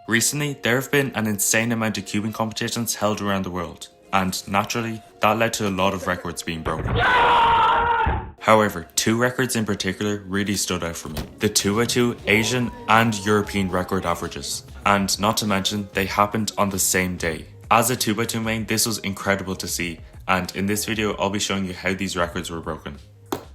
Recently, there have been an insane amount of cubing competitions held around the world, and naturally, that led to a lot of records being broken. However, two records in particular really stood out for me. The 2x2 Asian and European record averages. And not to mention, they happened on the same day. As a 2x2 main, this was incredible to see, and in this video I'll be showing you how these records were broken.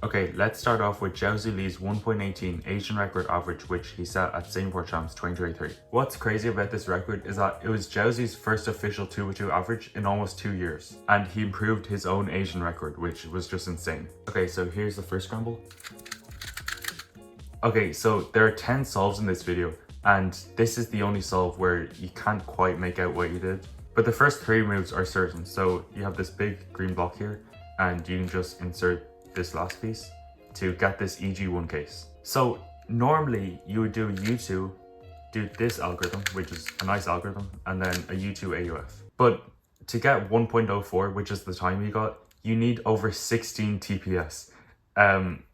Okay, let's start off with Jiazhou Li's 1.18 Asian record average, which he set at Singapore Champs 2023. What's crazy about this record is that it was Jiazhou's first official 2x2 average in almost 2 years, and he improved his own Asian record, which was just insane. Okay, so here's the first scramble. Okay, so there are 10 solves in this video, and this is the only solve where you can't quite make out what you did. But the first 3 moves are certain, so you have this big green block here, and you can just insert this last piece to get this EG1 case. So normally you would do U2, do this algorithm, which is a nice algorithm, and then a U2 AUF. But to get 1.04, which is the time you got, you need over 16 TPS,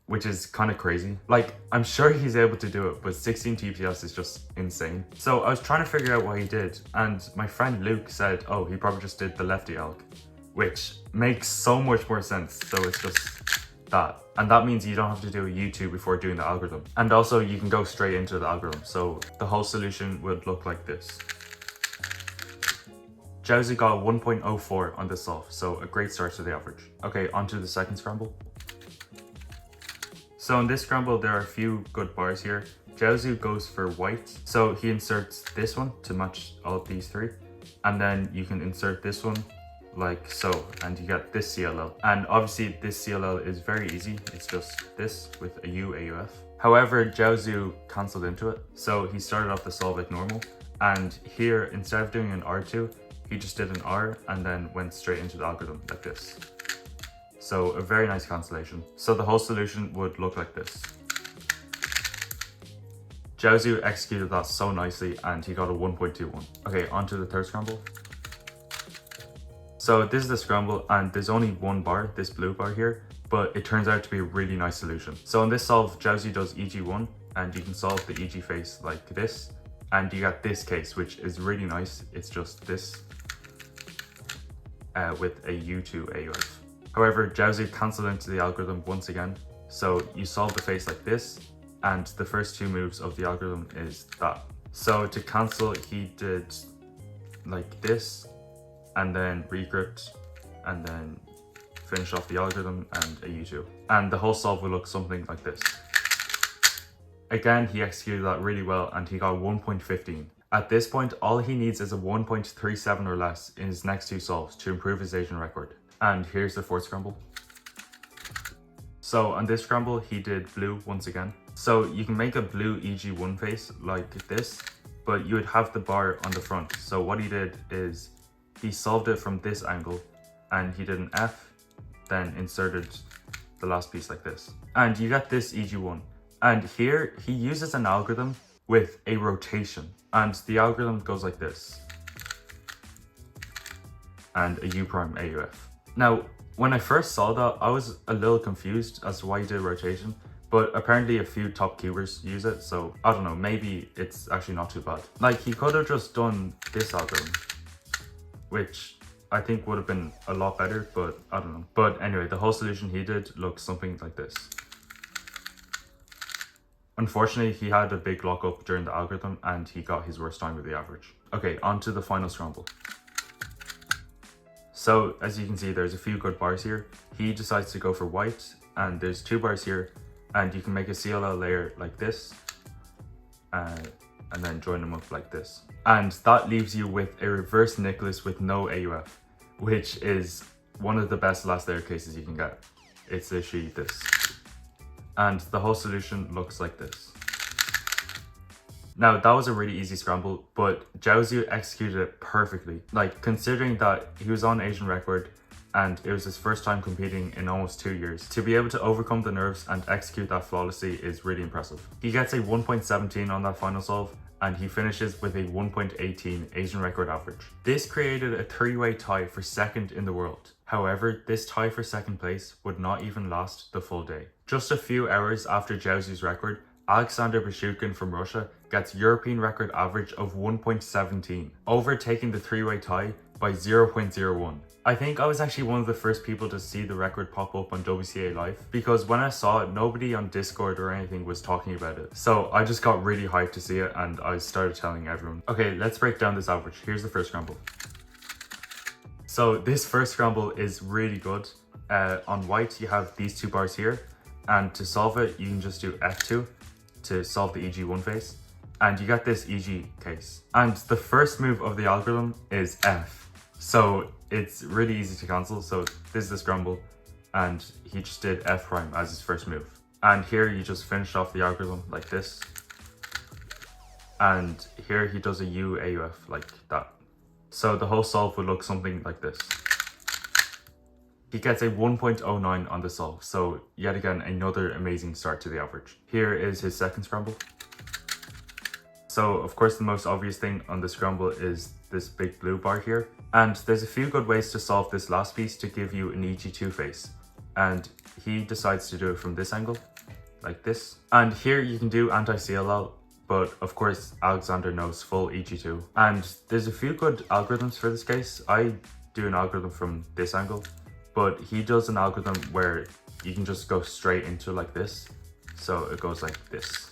which is kind of crazy. Like, I'm sure he's able to do it, but 16 TPS is just insane. So I was trying to figure out what he did, and my friend Luke said, oh, he probably just did the lefty alg, which makes so much more sense. So it's just that, and that means you don't have to do a U2 before doing the algorithm, and also you can go straight into the algorithm. So the whole solution would look like this. Jiazhou got 1.04 on this solve, so a great start to the average. Okay, on to the second scramble. So in this scramble there are a few good bars here. Jiazhou goes for white, so he inserts this one to match all of these 3, and then you can insert this one like so, and you get this CLL. And obviously this CLL is very easy, it's just this with a U AUF. However, Jiazhou cancelled into it, so he started off the solve like normal, and here instead of doing an R2, he just did an R and then went straight into the algorithm like this. So a very nice cancellation. So the whole solution would look like this. Jiazhou executed that so nicely and he got a 1.21. Okay, on to the third scramble. So this is the scramble, and there's only one bar, this blue bar here, but it turns out to be a really nice solution. So in this solve, Jiazhou does EG1, and you can solve the EG face like this, and you get this case, which is really nice. It's just this with a U2 AUF. However, Jiazhou cancelled into the algorithm once again, so you solve the face like this, and the first 2 moves of the algorithm is that. So to cancel, he did like this, and then regripped, and then finish off the algorithm and a U2. And the whole solve will look something like this. Again, he executed that really well and he got 1.15. At this point, all he needs is a 1.37 or less in his next 2 solves to improve his Asian record. And here's the fourth scramble. So on this scramble, he did blue once again. So you can make a blue EG1 face like this, but you would have the bar on the front. So what he did is he solved it from this angle, and he did an F, then inserted the last piece like this. And you get this EG1. And here, he uses an algorithm with a rotation. And the algorithm goes like this. And a U prime AUF. Now, when I first saw that, I was a little confused as to why he did rotation. But apparently a few top cubers use it, so I don't know, maybe it's actually not too bad. Like, he could have just done this algorithm, which I think would have been a lot better, but I don't know. But anyway, the whole solution he did looks something like this. Unfortunately, he had a big lockup during the algorithm and he got his worst time with the average. Okay, on to the final scramble. So as you can see, there's a few good bars here. He decides to go for white, and there's 2 bars here, and you can make a CLL layer like this, and then join them up like this. And that leaves you with a reverse Nicholas with no AUF, which is one of the best last layer cases you can get. It's literally this. And the whole solution looks like this. Now, that was a really easy scramble, but Jiazhou executed it perfectly. Like, considering that he was on Asian record and it was his first time competing in almost 2 years, to be able to overcome the nerves and execute that flawlessly is really impressive. He gets a 1.17 on that final solve, and he finishes with a 1.18 Asian record average. This created a 3-way tie for second in the world. However, this tie for second place would not even last the full day. Just a few hours after Jiazhou's record, Alexander Bashukin from Russia gets European record average of 1.17, overtaking the three-way tie by 0.01. I think I was actually one of the first people to see the record pop up on WCA Live, because when I saw it, nobody on Discord or anything was talking about it. So I just got really hyped to see it and I started telling everyone. Okay, let's break down this average. Here's the first scramble. So this first scramble is really good. On white, you have these two bars here, and to solve it, you can just do F2 to solve the EG1 phase, and you get this EG case. And the first move of the algorithm is F. So it's really easy to cancel. So this is the scramble, and he just did F prime as his first move. And here you just finish off the algorithm like this. And here he does a U AUF like that. So the whole solve would look something like this. He gets a 1.09 on the solve, so yet again another amazing start to the average. Here is his second scramble. So of course the most obvious thing on the scramble is this big blue bar here. And there's a few good ways to solve this last piece to give you an EG2 face. And he decides to do it from this angle, like this. And here you can do anti-CLL, but of course Alexander knows full EG2. And there's a few good algorithms for this case. I do an algorithm from this angle, but he does an algorithm where you can just go straight into like this. So it goes like this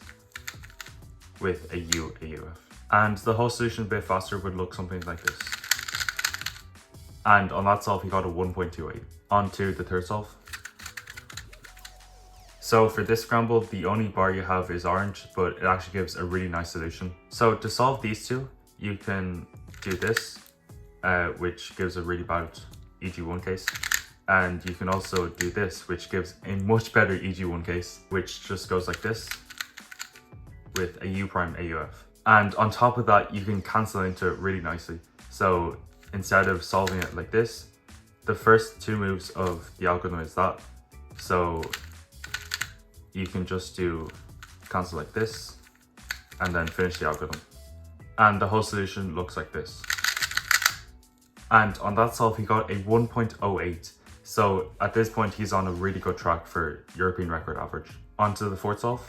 with a U AUF. And the whole solution a bit faster would look something like this. And on that solve, he got a 1.28. On to the third solve. So for this scramble, the only bar you have is orange, but it actually gives a really nice solution. So to solve these two, you can do this, which gives a really bad EG1 case. And you can also do this, which gives a much better EG1 case, which just goes like this with a U prime AUF. And on top of that, you can cancel into it really nicely. So instead of solving it like this, the first two moves of the algorithm is that. So you can just do cancel like this and then finish the algorithm. And the whole solution looks like this. And on that solve, he got a 1.08. So at this point, he's on a really good track for European record average. On to the fourth solve.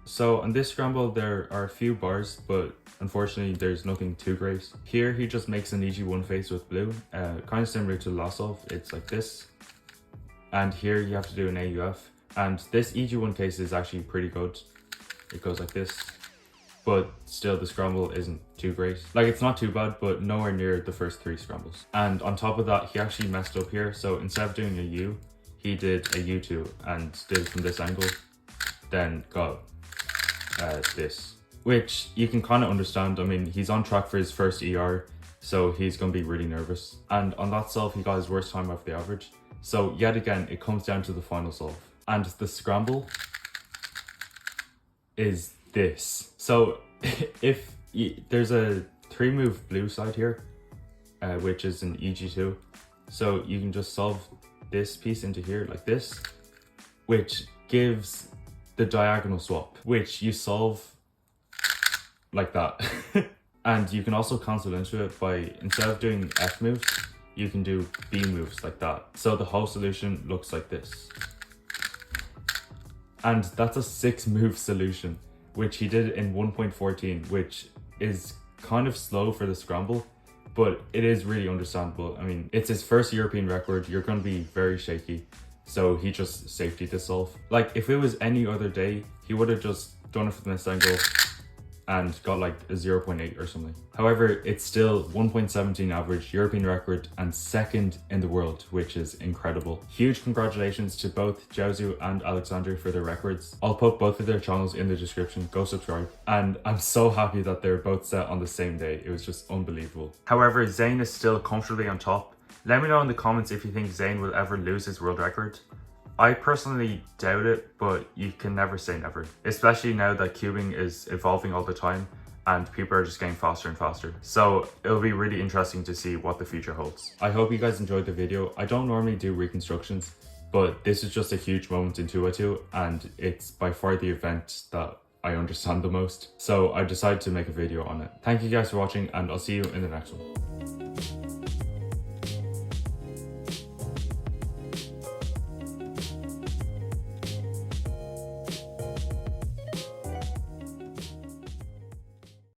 So on this scramble, there are a few bars, but unfortunately, there's nothing too great. Here, he just makes an EG1 face with blue, kind of similar to the last solve. It's like this. And here you have to do an AUF. And this EG1 case is actually pretty good. It goes like this. But still the scramble isn't too great. Like, it's not too bad, but nowhere near the first three scrambles. And on top of that, he actually messed up here. So instead of doing a U, he did a U2 and did it from this angle, then got this, which you can kind of understand. I mean, he's on track for his first ER, so he's going to be really nervous. And on that solve, he got his worst time off the average. So yet again, it comes down to the final solve. And the scramble is this. So if there's a 3-move blue side here, which is an EG2, so you can just solve this piece into here like this, which gives the diagonal swap, which you solve like that. And you can also cancel into it by, instead of doing F moves, you can do B moves like that. So the whole solution looks like this. And that's a 6-move solution, which he did in 1.14, which is kind of slow for the scramble, but it is really understandable. I mean, it's his first European record. You're going to be very shaky. So he just safety this solve. Like, if it was any other day, he would have just done it from this angle and got like a 0.8 or something. However, it's still 1.17 average, European record, and second in the world, which is incredible. Huge congratulations to both Jiazhou and Alexander for their records. I'll put both of their channels in the description, go subscribe. And I'm so happy that they're both set on the same day. It was just unbelievable. However, Zayn is still comfortably on top. Let me know in the comments if you think Zayn will ever lose his world record. I personally doubt it, but you can never say never, especially now that cubing is evolving all the time and people are just getting faster and faster. So it'll be really interesting to see what the future holds. I hope you guys enjoyed the video. I don't normally do reconstructions, but this is just a huge moment in 2x2 and it's by far the event that I understand the most. So I decided to make a video on it. Thank you guys for watching and I'll see you in the next one.